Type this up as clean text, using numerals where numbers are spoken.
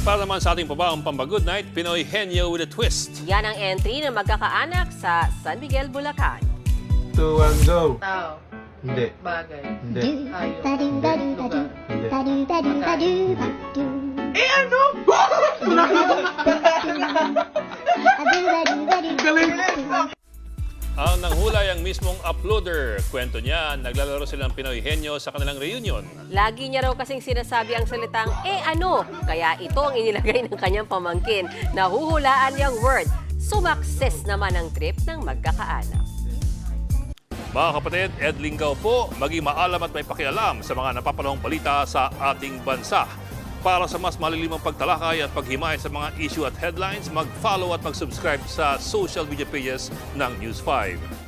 Para naman sa ating pabaang Pamba-Good Night, Pinoy Henyo with a Twist. Yan ang entry ng magkakaanak sa San Miguel, Bulacan. 2, 1, go! Tao. Hindi. Bagay. Hindi. Hayop. Hindi. Eh ano? Ang nanghulay ang mismong uploader. Kwento niya, naglalaro silang Pinoy Henyo sa kanilang reunion. Lagi niya raw kasing sinasabi ang salitang, ano? Kaya ito ang inilagay ng kanyang pamangkin. Nahuhulaan niyang word. Sumakses naman ang trip ng magkakaanak. Mga kapatid, Ed Lingaw po, maging maalam at may pakialam sa mga napapanahong balita sa ating bansa. Para sa mas malilimang pagtalakay at paghimay sa mga issue at headlines, mag-follow at mag-subscribe sa social media pages ng News 5.